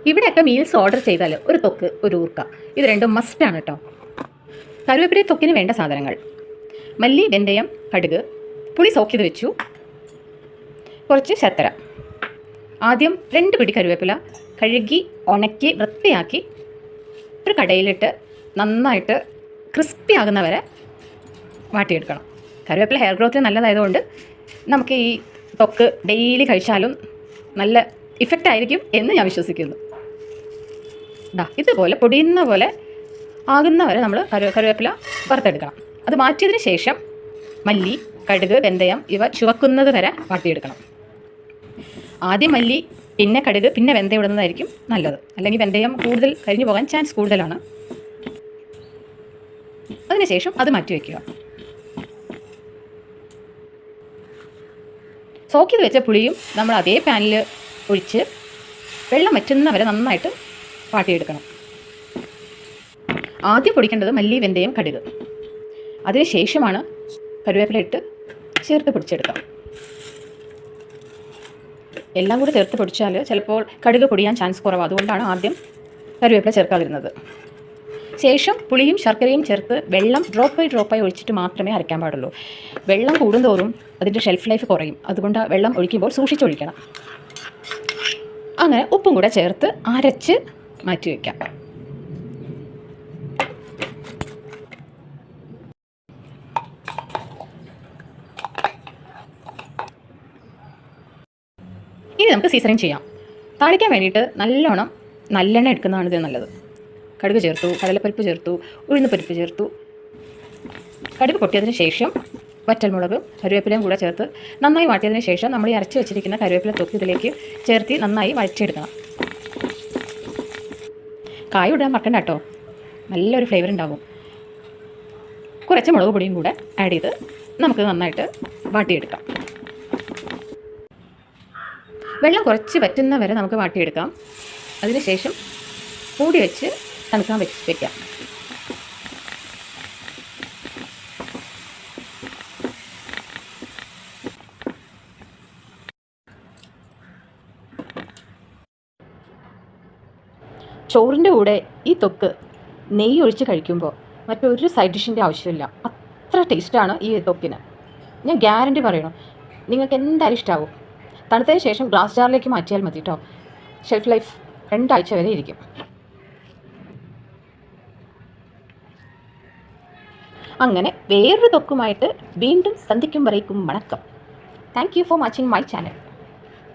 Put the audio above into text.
ഇവിടെയൊക്കെ meals order ചെയ്താൽ ഒരു തൊക്ക്, ഒരു ഊർക്ക, ഇത് രണ്ടും മസ്റ്റാണ് കേട്ടോ. കറിവേപ്പില തൊക്കിന് വേണ്ട സാധനങ്ങൾ: മല്ലി, വെന്തയം, കടുക്, പുളി സോക്ക് ചെയ്ത് വെച്ചു, കുറച്ച് ശർക്കര. ആദ്യം 2 പിടി കറിവേപ്പില കഴുകി ഉണക്കി വൃത്തിയാക്കി ഒരു കടയിലിട്ട് നന്നായിട്ട് ക്രിസ്പി ആകുന്നവരെ വാട്ടിയെടുക്കണം. കറിവേപ്പില ഹെയർ ഗ്രോത്തിന് നല്ലതായതുകൊണ്ട് നമുക്ക് ഈ തൊക്ക് ഡെയിലി കഴിച്ചാലും നല്ല ഇഫക്റ്റ് ആയിരിക്കും എന്ന് ഞാൻ വിശ്വസിക്കുന്നു. ഇതുപോലെ പൊടിയുന്ന പോലെ ആകുന്നവരെ നമ്മൾ കറിവേപ്പില വറുത്തെടുക്കണം. അത് മാറ്റിയതിന് ശേഷം മല്ലി, കടുക്, വെന്തയം ഇവ ചുവക്കുന്നത് വരെ വാട്ടിയെടുക്കണം. ആദ്യം മല്ലി, പിന്നെ കടുക്, പിന്നെ വെന്തയം ഇടുന്നതായിരിക്കും നല്ലത്. അല്ലെങ്കിൽ വെന്തയം കൂടുതൽ കരിഞ്ഞു പോകാൻ ചാൻസ് കൂടുതലാണ്. അതിനുശേഷം അത് മാറ്റി വയ്ക്കുക. സോക്ക് ചെയ്ത് വെച്ച പുളിയും നമ്മൾ അതേ പാനിൽ ഒഴിച്ച് വെള്ളം വറ്റുന്നവരെ നന്നായിട്ട് വാട്ടിയെടുക്കണം. ആദ്യം പൊടിക്കേണ്ടത് മല്ലി, വെന്തയം, കടുക്. അതിന് ശേഷമാണ് കറിവേപ്പില ഇട്ട് ചേർത്ത് പൊടിച്ചെടുക്കാം. എല്ലാം കൂടി ചേർത്ത് പൊടിച്ചാൽ ചിലപ്പോൾ കടുക് പൊടിയാൻ ചാൻസ് കുറവാണ്. അതുകൊണ്ടാണ് ആദ്യം കറിവേപ്പില ചേർക്കാതിരുന്നത്. ശേഷം പുളിയും ശർക്കരയും ചേർത്ത് വെള്ളം ഡ്രോപ്പായി ഒഴിച്ചിട്ട് മാത്രമേ അരയ്ക്കാൻ പാടുള്ളൂ. വെള്ളം കൂടുന്തോറും അതിൻ്റെ ഷെൽഫ് ലൈഫ് കുറയും. അതുകൊണ്ട് വെള്ളം ഒഴിക്കുമ്പോൾ സൂക്ഷിച്ചൊഴിക്കണം. അങ്ങനെ ഉപ്പും കൂടെ ചേർത്ത് അരച്ച് മാറ്റി വയ്ക്കാം. ഇനി നമുക്ക് സീസണിങ് ചെയ്യാം. താളിക്കാൻ വേണ്ടിയിട്ട് നല്ലോണം നല്ലെണ്ണ എടുക്കുന്നതാണ് ഇത് നല്ലത്. കടുക് ചേർത്തു, കടലപ്പരിപ്പ് ചേർത്തു, ഉഴുന്നുപരിപ്പ് ചേർത്തു. കടുക് പൊട്ടിയതിന് ശേഷം വറ്റൽമുളക്, കറിവേപ്പിലയും കൂടെ ചേർത്ത് നന്നായി വാട്ടിയതിന് ശേഷം നമ്മൾ ഈ അരച്ച് വെച്ചിരിക്കുന്ന കറിവേപ്പില തൊക്ക് ഇതിലേക്ക് ചേർത്ത് നന്നായി വഴറ്റിയെടുക്കണം. കായ ഇടാൻ മറക്കണ്ട കേട്ടോ, നല്ലൊരു ഫ്ലേവർ ഉണ്ടാകും. കുറച്ച് മുളക് പൊടിയും കൂടെ ആഡ് ചെയ്ത് നമുക്ക് നന്നായിട്ട് വാട്ടിയെടുക്കാം. വെള്ളം കുറച്ച് വറ്റുന്ന വരെ നമുക്ക് വാട്ടിയെടുക്കാം. അതിനുശേഷം മൂടി വെച്ച് തണുക്കാൻ വയ്ക്കാം. ചോറിൻ്റെ കൂടെ ഈ തൊക്ക് നെയ്യ് ഒഴിച്ച് കഴിക്കുമ്പോൾ മറ്റൊരു സൈഡ് ഡിഷിൻ്റെ ആവശ്യമില്ല. അത്ര ടേസ്റ്റാണ് ഈ തൊക്കിന്. ഞാൻ ഗ്യാരണ്ടി പറയണം, നിങ്ങൾക്ക് എന്തായാലും ഇഷ്ടമാവും. തണുത്തതിന് ശേഷം ഗ്ലാസ് ജാറിലേക്ക് മാറ്റിയാൽ മതി കേട്ടോ. ഷെൽഫ് ലൈഫ് 2 ആഴ്ച വരെ ഇരിക്കും. അങ്ങനെ വേറൊരു തൊക്കുമായിട്ട് വീണ്ടും സന്ധിക്കും വരേക്കും വണക്കം. Thank you for watching my channel.